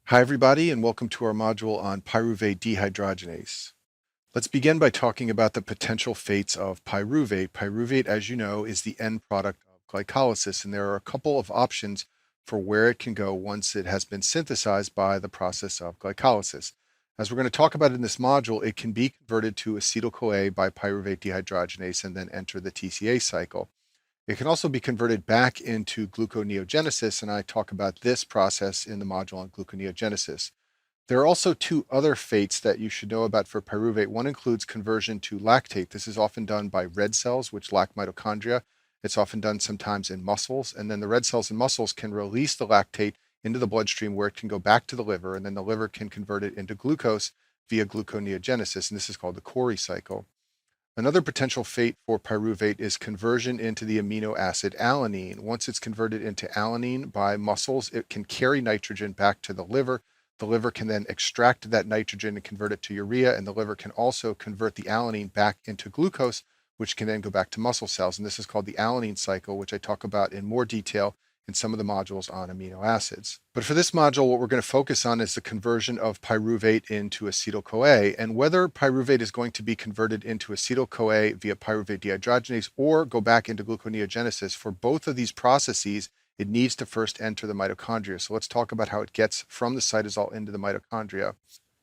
Hi everybody, and welcome to our module on pyruvate dehydrogenase. Let's begin by talking about the potential fates of pyruvate. Pyruvate, as you know, is the end product of glycolysis, and there are a couple of options for where it can go once it has been synthesized by the process of glycolysis. As we're going to talk about in this module, it can be converted to acetyl-CoA by pyruvate dehydrogenase and then enter the TCA cycle. It can also be converted back into gluconeogenesis, and I talk about this process in the module on gluconeogenesis. There are also two other fates that you should know about for pyruvate. One includes conversion to lactate. This is often done by red cells, which lack mitochondria. It's often done sometimes in muscles, and then the red cells in muscles can release the lactate into the bloodstream where it can go back to the liver, and then the liver can convert it into glucose via gluconeogenesis, and this is called the Cori cycle. Another potential fate for pyruvate is conversion into the amino acid alanine. Once it's converted into alanine by muscles, it can carry nitrogen back to the liver. The liver can then extract that nitrogen and convert it to urea, and the liver can also convert the alanine back into glucose, which can then go back to muscle cells. And this is called the alanine cycle, which I talk about in more detail in some of the modules on amino acids. But for this module, what we're going to focus on is the conversion of pyruvate into acetyl-CoA, and whether pyruvate is going to be converted into acetyl-CoA via pyruvate dehydrogenase or go back into gluconeogenesis. For both of these processes, it needs to first enter the mitochondria. So let's talk about how it gets from the cytosol into the mitochondria.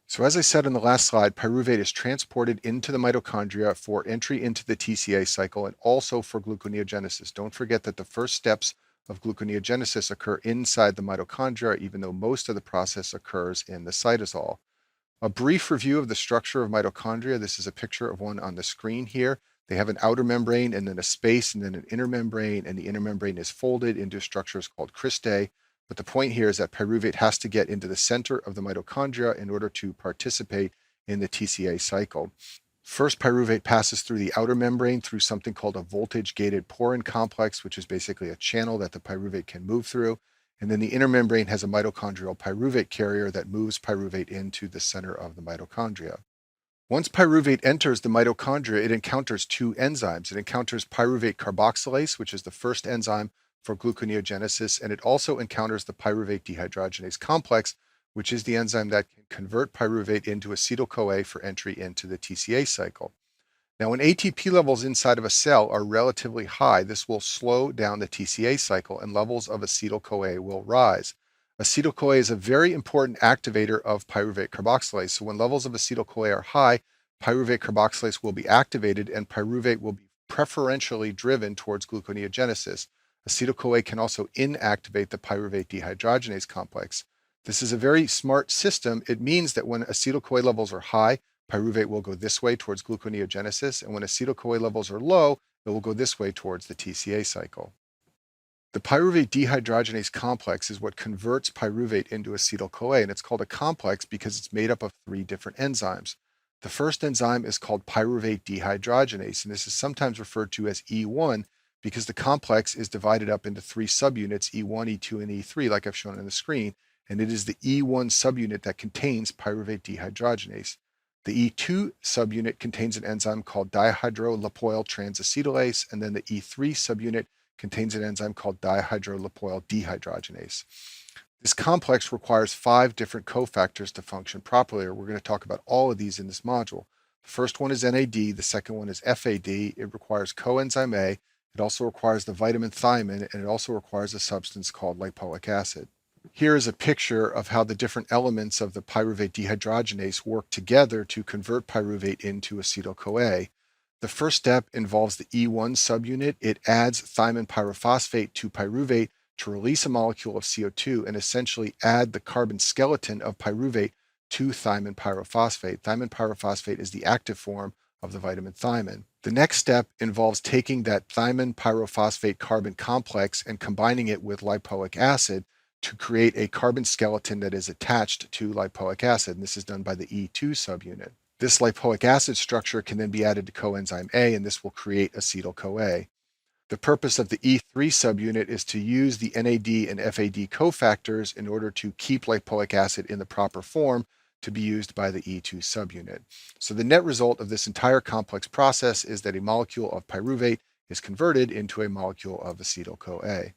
So as I said in the last slide, pyruvate is transported into the mitochondria for entry into the TCA cycle and also for gluconeogenesis. Don't forget that the first steps of gluconeogenesis occur inside the mitochondria, even though most of the process occurs in the cytosol. A brief review of the structure of mitochondria. This is a picture of one on the screen here. They have an outer membrane and then a space and then an inner membrane, and the inner membrane is folded into structures called cristae. But the point here is that pyruvate has to get into the center of the mitochondria in order to participate in the TCA cycle. First, pyruvate passes through the outer membrane through something called a voltage-gated porin complex, which is basically a channel that the pyruvate can move through. And then the inner membrane has a mitochondrial pyruvate carrier that moves pyruvate into the center of the mitochondria. Once pyruvate enters the mitochondria, it encounters two enzymes. It encounters pyruvate carboxylase, which is the first enzyme for gluconeogenesis, and it also encounters the pyruvate dehydrogenase complex, which is the enzyme that can convert pyruvate into acetyl-CoA for entry into the TCA cycle. Now, when ATP levels inside of a cell are relatively high, this will slow down the TCA cycle and levels of acetyl-CoA will rise. Acetyl-CoA is a very important activator of pyruvate carboxylase. So when levels of acetyl-CoA are high, pyruvate carboxylase will be activated and pyruvate will be preferentially driven towards gluconeogenesis. Acetyl-CoA can also inactivate the pyruvate dehydrogenase complex. This is a very smart system. It means that when acetyl-CoA levels are high, pyruvate will go this way towards gluconeogenesis, and when acetyl-CoA levels are low, it will go this way towards the TCA cycle. The pyruvate dehydrogenase complex is what converts pyruvate into acetyl-CoA, and it's called a complex because it's made up of three different enzymes. The first enzyme is called pyruvate dehydrogenase, and this is sometimes referred to as E1 because the complex is divided up into three subunits, E1, E2, and E3, like I've shown on the screen, and it is the E1 subunit that contains pyruvate dehydrogenase. The E2 subunit contains an enzyme called dihydrolipoyl transacetylase, and then the E3 subunit contains an enzyme called dihydrolipoyl dehydrogenase. This complex requires 5 different cofactors to function properly. We're going to talk about all of these in this module. The first one is NAD, the second one is FAD. It requires coenzyme A. It also requires the vitamin thiamine, and it also requires a substance called lipoic acid. Here is a picture of how the different elements of the pyruvate dehydrogenase work together to convert pyruvate into acetyl-CoA. The first step involves the E1 subunit. It adds thiamine pyrophosphate to pyruvate to release a molecule of CO2 and essentially add the carbon skeleton of pyruvate to thiamine pyrophosphate. Thiamine pyrophosphate is the active form of the vitamin thiamine. The next step involves taking that thiamine pyrophosphate carbon complex and combining it with lipoic acid to create a carbon skeleton that is attached to lipoic acid, and this is done by the E2 subunit. This lipoic acid structure can then be added to coenzyme A, and this will create acetyl-CoA. The purpose of the E3 subunit is to use the NAD and FAD cofactors in order to keep lipoic acid in the proper form to be used by the E2 subunit. So the net result of this entire complex process is that a molecule of pyruvate is converted into a molecule of acetyl-CoA.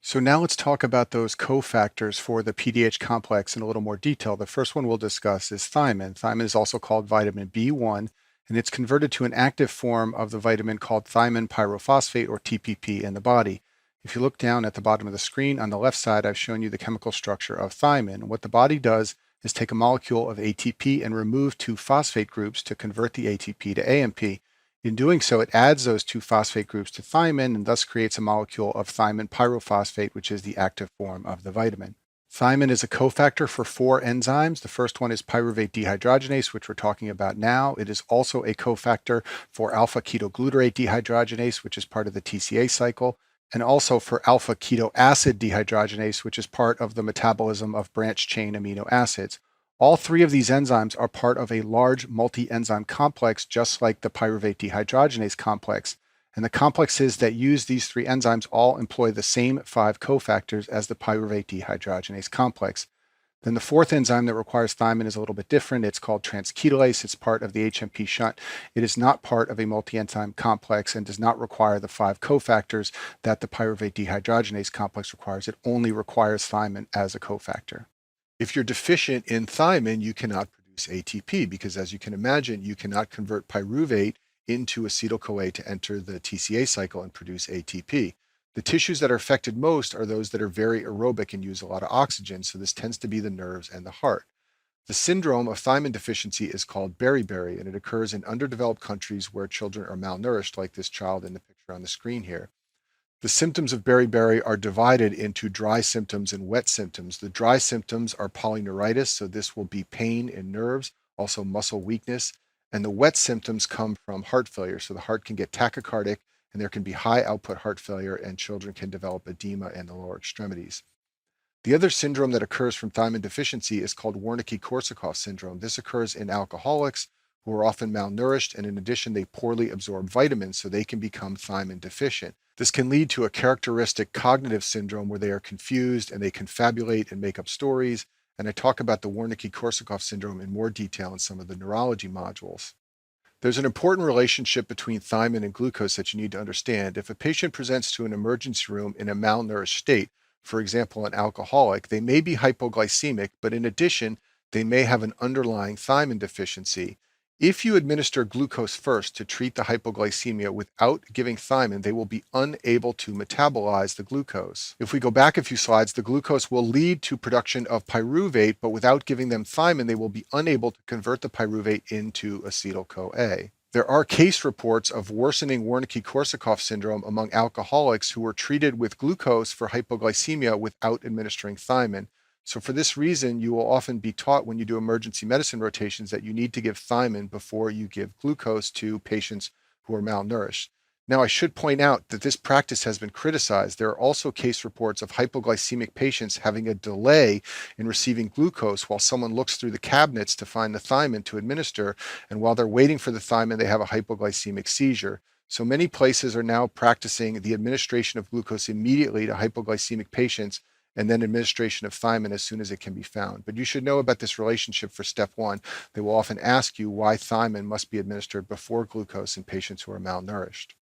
So now let's talk about those cofactors for the PDH complex in a little more detail. The first one we'll discuss is thiamine. Thiamine is also called vitamin B1, and it's converted to an active form of the vitamin called thiamine pyrophosphate, or TPP, in the body. If you look down at the bottom of the screen on the left side, I've shown you the chemical structure of thiamine. What the body does is take a molecule of ATP and remove two phosphate groups to convert the ATP to AMP. In doing so, it adds those two phosphate groups to thiamine and thus creates a molecule of thiamine pyrophosphate, which is the active form of the vitamin. Thiamine is a cofactor for four enzymes. The first one is pyruvate dehydrogenase, which we're talking about now. It is also a cofactor for alpha ketoglutarate dehydrogenase, which is part of the TCA cycle, and also for alpha ketoacid dehydrogenase, which is part of the metabolism of branched chain amino acids. All three of these enzymes are part of a large multi-enzyme complex, just like the pyruvate dehydrogenase complex. And the complexes that use these three enzymes all employ the same five cofactors as the pyruvate dehydrogenase complex. Then the fourth enzyme that requires thiamine is a little bit different. It's called transketolase. It's part of the HMP shunt. It is not part of a multi-enzyme complex and does not require the five cofactors that the pyruvate dehydrogenase complex requires. It only requires thiamine as a cofactor. If you're deficient in thiamine, you cannot produce ATP because, as you can imagine, you cannot convert pyruvate into acetyl-CoA to enter the TCA cycle and produce ATP. The tissues that are affected most are those that are very aerobic and use a lot of oxygen, so this tends to be the nerves and the heart. The syndrome of thiamine deficiency is called beriberi, and it occurs in underdeveloped countries where children are malnourished, like this child in the picture on the screen here. The symptoms of beriberi are divided into dry symptoms and wet symptoms. The dry symptoms are polyneuritis, so this will be pain in nerves, also muscle weakness. And the wet symptoms come from heart failure, so the heart can get tachycardic and there can be high output heart failure, and children can develop edema in the lower extremities. The other syndrome that occurs from thiamine deficiency is called Wernicke-Korsakoff syndrome. This occurs in alcoholics who are often malnourished, and in addition, they poorly absorb vitamins, so they can become thiamine deficient. This can lead to a characteristic cognitive syndrome where they are confused and they confabulate and make up stories. And I talk about the Wernicke-Korsakoff syndrome in more detail in some of the neurology modules. There's an important relationship between thiamine and glucose that you need to understand. If a patient presents to an emergency room in a malnourished state, for example, an alcoholic, they may be hypoglycemic, but in addition, they may have an underlying thiamine deficiency. If you administer glucose first to treat the hypoglycemia without giving thiamine, they will be unable to metabolize the glucose. If we go back a few slides, the glucose will lead to production of pyruvate, but without giving them thiamine, they will be unable to convert the pyruvate into acetyl-CoA. There are case reports of worsening Wernicke-Korsakoff syndrome among alcoholics who were treated with glucose for hypoglycemia without administering thiamine. So for this reason, you will often be taught when you do emergency medicine rotations that you need to give thiamine before you give glucose to patients who are malnourished. Now, I should point out that this practice has been criticized. There are also case reports of hypoglycemic patients having a delay in receiving glucose while someone looks through the cabinets to find the thiamine to administer, and while they're waiting for the thiamine, they have a hypoglycemic seizure. So many places are now practicing the administration of glucose immediately to hypoglycemic patients and then administration of thiamine as soon as it can be found. But you should know about this relationship for step one. They will often ask you why thiamine must be administered before glucose in patients who are malnourished.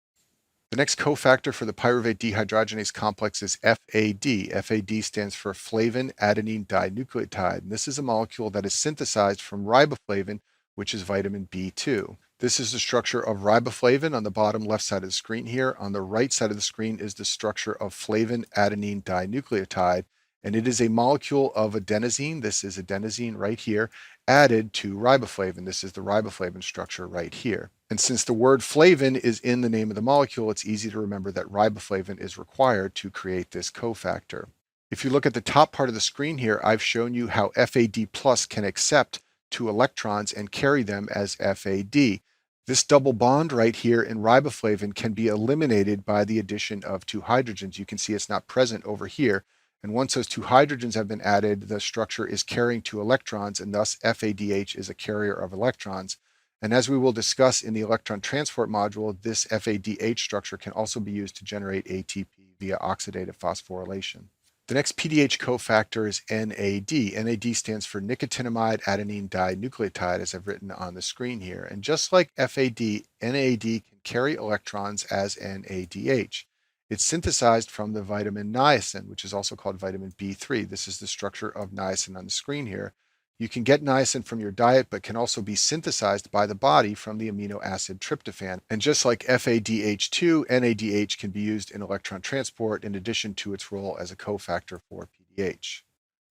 The next cofactor for the pyruvate dehydrogenase complex is FAD. FAD stands for flavin adenine dinucleotide, and this is a molecule that is synthesized from riboflavin, which is vitamin B2. This is the structure of riboflavin on the bottom left side of the screen here. On the right side of the screen is the structure of flavin adenine dinucleotide, and it is a molecule of adenosine. This is adenosine right here, added to riboflavin. This is the riboflavin structure right here. And since the word flavin is in the name of the molecule, it's easy to remember that riboflavin is required to create this cofactor. If you look at the top part of the screen here, I've shown you how FAD plus can accept two electrons and carry them as FAD. This double bond right here in riboflavin can be eliminated by the addition of two hydrogens. You can see it's not present over here. And once those two hydrogens have been added, the structure is carrying two electrons, and thus FADH is a carrier of electrons. And as we will discuss in the electron transport module, this FADH structure can also be used to generate ATP via oxidative phosphorylation. The next PDH cofactor is NAD. NAD stands for nicotinamide adenine dinucleotide, as I've written on the screen here. And just like FAD, NAD can carry electrons as NADH. It's synthesized from the vitamin niacin, which is also called vitamin B3. This is the structure of niacin on the screen here. You can get niacin from your diet, but can also be synthesized by the body from the amino acid tryptophan. And just like FADH2, NADH can be used in electron transport in addition to its role as a cofactor for PDH.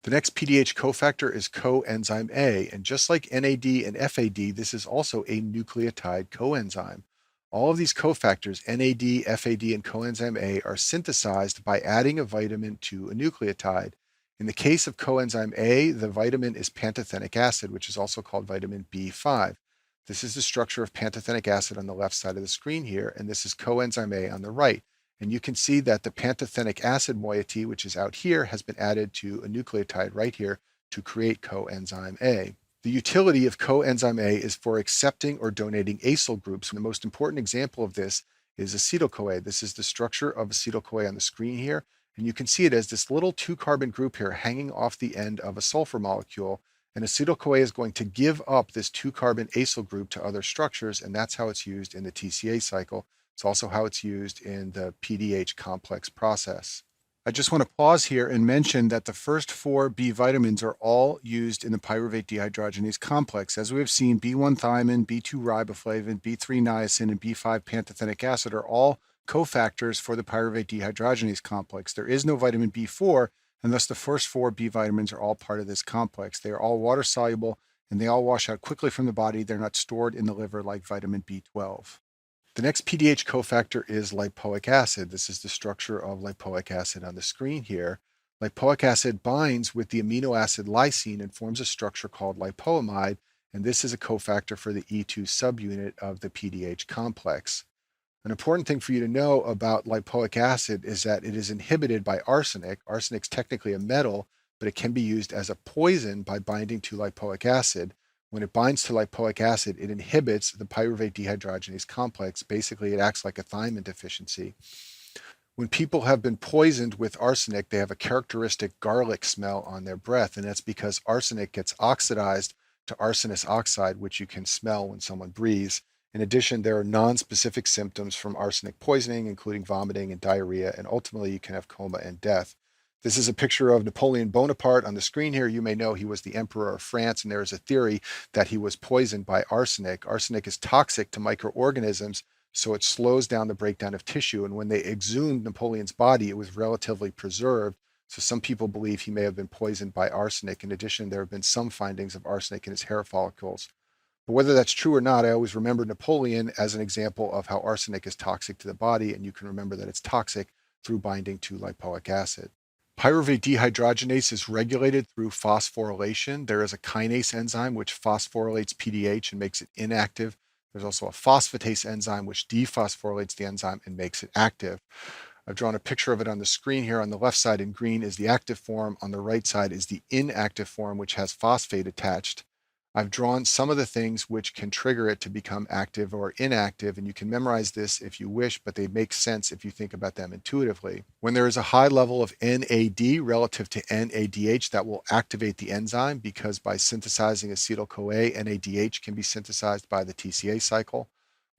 The next PDH cofactor is coenzyme A, and just like NAD and FAD, this is also a nucleotide coenzyme. All of these cofactors, NAD, FAD, and coenzyme A, are synthesized by adding a vitamin to a nucleotide. In the case of coenzyme A, the vitamin is pantothenic acid, which is also called vitamin B5. This is the structure of pantothenic acid on the left side of the screen here, and this is coenzyme A on the right. And you can see that the pantothenic acid moiety, which is out here, has been added to a nucleotide right here to create coenzyme A. The utility of coenzyme A is for accepting or donating acyl groups. And the most important example of this is acetyl-CoA. This is the structure of acetyl-CoA on the screen here. And you can see it as this little 2-carbon group here hanging off the end of a sulfur molecule. And acetyl-CoA is going to give up this 2-carbon acyl group to other structures, and that's how it's used in the TCA cycle. It's also how it's used in the PDH complex process. I just want to pause here and mention that the first 4 B vitamins are all used in the pyruvate dehydrogenase complex. As we have seen, B1 thiamine, B2 riboflavin, B3 niacin, and B5 pantothenic acid are all cofactors for the pyruvate dehydrogenase complex. There is no vitamin B4, and thus the first 4 B vitamins are all part of this complex. They are all water soluble, and they all wash out quickly from the body. They're not stored in the liver like vitamin B12. The next PDH cofactor is lipoic acid. This is the structure of lipoic acid on the screen here. Lipoic acid binds with the amino acid lysine and forms a structure called lipoamide, and this is a cofactor for the E2 subunit of the PDH complex. An important thing for you to know about lipoic acid is that it is inhibited by arsenic. Arsenic is technically a metal, but it can be used as a poison by binding to lipoic acid. When it binds to lipoic acid, it inhibits the pyruvate dehydrogenase complex. Basically, it acts like a thiamine deficiency. When people have been poisoned with arsenic, they have a characteristic garlic smell on their breath, and that's because arsenic gets oxidized to arsenous oxide, which you can smell when someone breathes. In addition, there are non-specific symptoms from arsenic poisoning, including vomiting and diarrhea, and ultimately you can have coma and death. This is a picture of Napoleon Bonaparte on the screen here. You may know he was the emperor of France, and there is a theory that he was poisoned by arsenic. Arsenic is toxic to microorganisms, so it slows down the breakdown of tissue. And when they exhumed Napoleon's body, it was relatively preserved. So some people believe he may have been poisoned by arsenic. In addition, there have been some findings of arsenic in his hair follicles. But whether that's true or not, I always remember Napoleon as an example of how arsenic is toxic to the body, and you can remember that it's toxic through binding to lipoic acid. Pyruvate dehydrogenase is regulated through phosphorylation. There is a kinase enzyme which phosphorylates PDH and makes it inactive. There's also a phosphatase enzyme which dephosphorylates the enzyme and makes it active. I've drawn a picture of it on the screen here. On the left side in green is the active form. On the right side is the inactive form, which has phosphate attached. I've drawn some of the things which can trigger it to become active or inactive, and you can memorize this if you wish, but they make sense if you think about them intuitively. When there is a high level of NAD relative to NADH, that will activate the enzyme because by synthesizing acetyl-CoA, NADH can be synthesized by the TCA cycle.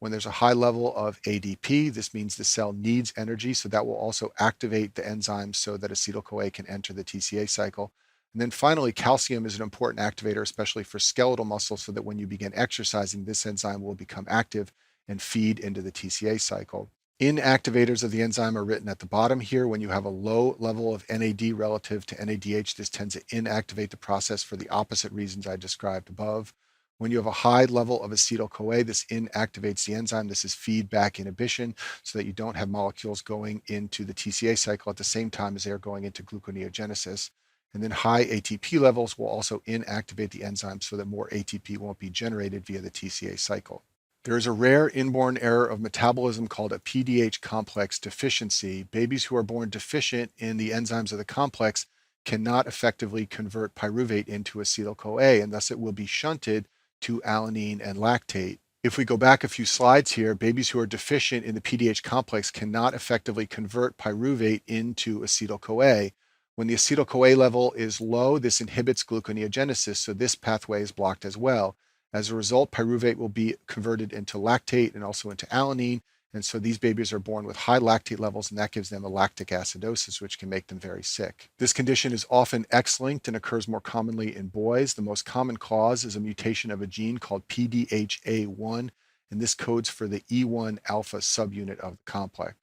When there's a high level of ADP, this means the cell needs energy, so that will also activate the enzyme so that acetyl-CoA can enter the TCA cycle. And then finally, calcium is an important activator, especially for skeletal muscle, so that when you begin exercising, this enzyme will become active and feed into the TCA cycle. Inactivators of the enzyme are written at the bottom here. When you have a low level of NAD relative to NADH, this tends to inactivate the process for the opposite reasons I described above. When you have a high level of acetyl-CoA, this inactivates the enzyme. This is feedback inhibition so that you don't have molecules going into the TCA cycle at the same time as they're going into gluconeogenesis. And then high ATP levels will also inactivate the enzyme so that more ATP won't be generated via the TCA cycle. There is a rare inborn error of metabolism called a PDH complex deficiency. Babies who are born deficient in the enzymes of the complex cannot effectively convert pyruvate into acetyl-CoA, and thus it will be shunted to alanine and lactate. If we go back a few slides here, babies who are deficient in the PDH complex cannot effectively convert pyruvate into acetyl-CoA. When the acetyl-CoA level is low, this inhibits gluconeogenesis, so this pathway is blocked as well. As a result, pyruvate will be converted into lactate and also into alanine, And so these babies are born with high lactate levels, and that gives them a lactic acidosis, which can make them very sick. This condition is often X-linked and occurs more commonly in boys. The most common cause is a mutation of a gene called PDHA1, and this codes for the E1 alpha subunit of the complex.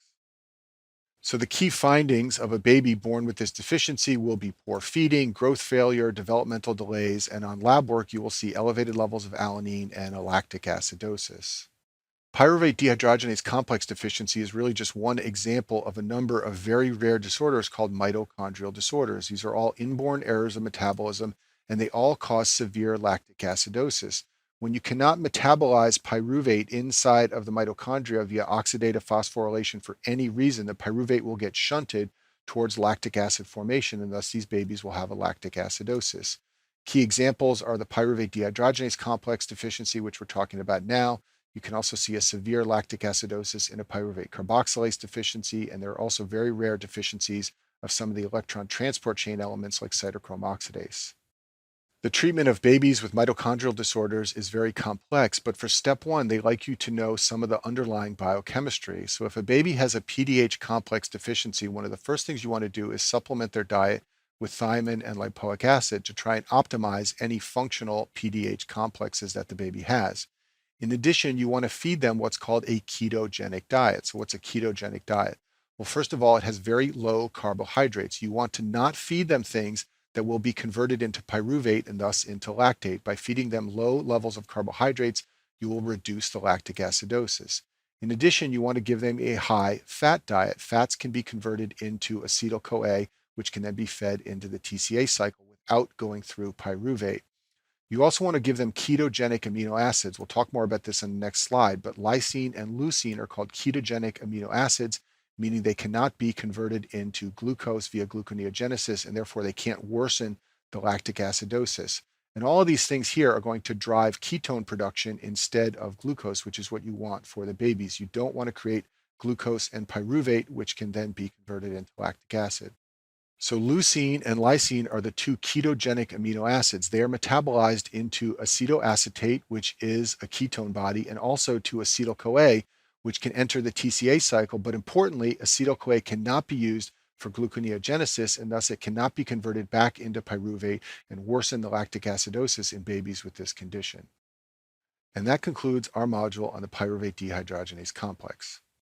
So the key findings of a baby born with this deficiency will be poor feeding, growth failure, developmental delays, and on lab work you will see elevated levels of alanine and a lactic acidosis. Pyruvate dehydrogenase complex deficiency is really just one example of a number of very rare disorders called mitochondrial disorders. These are all inborn errors of metabolism, and they all cause severe lactic acidosis. When you cannot metabolize pyruvate inside of the mitochondria via oxidative phosphorylation for any reason, the pyruvate will get shunted towards lactic acid formation, and thus these babies will have a lactic acidosis. Key examples are the pyruvate dehydrogenase complex deficiency, which we're talking about now. You can also see a severe lactic acidosis in a pyruvate carboxylase deficiency, and there are also very rare deficiencies of some of the electron transport chain elements like cytochrome oxidase. The treatment of babies with mitochondrial disorders is very complex, but for step one, they like you to know some of the underlying biochemistry. So if a baby has a PDH complex deficiency, one of the first things you want to do is supplement their diet with thiamine and lipoic acid to try and optimize any functional PDH complexes that the baby has. In addition, you want to feed them what's called a ketogenic diet. So what's a ketogenic diet? Well, first of all, it has very low carbohydrates. You want to not feed them things that will be converted into pyruvate and thus into lactate. By feeding them low levels of carbohydrates, you will reduce the lactic acidosis. In addition, you want to give them a high fat diet. Fats can be converted into acetyl-CoA, which can then be fed into the TCA cycle without going through pyruvate. You also want to give them ketogenic amino acids. We'll talk more about this in the next slide, but lysine and leucine are called ketogenic amino acids, meaning they cannot be converted into glucose via gluconeogenesis, and therefore they can't worsen the lactic acidosis. And all of these things here are going to drive ketone production instead of glucose, which is what you want for the babies. You don't want to create glucose and pyruvate, which can then be converted into lactic acid. So leucine and lysine are the two ketogenic amino acids. They are metabolized into acetoacetate, which is a ketone body, and also to acetyl-CoA, which can enter the TCA cycle. But importantly, acetyl-CoA cannot be used for gluconeogenesis, and thus it cannot be converted back into pyruvate and worsen the lactic acidosis in babies with this condition. And that concludes our module on the pyruvate dehydrogenase complex.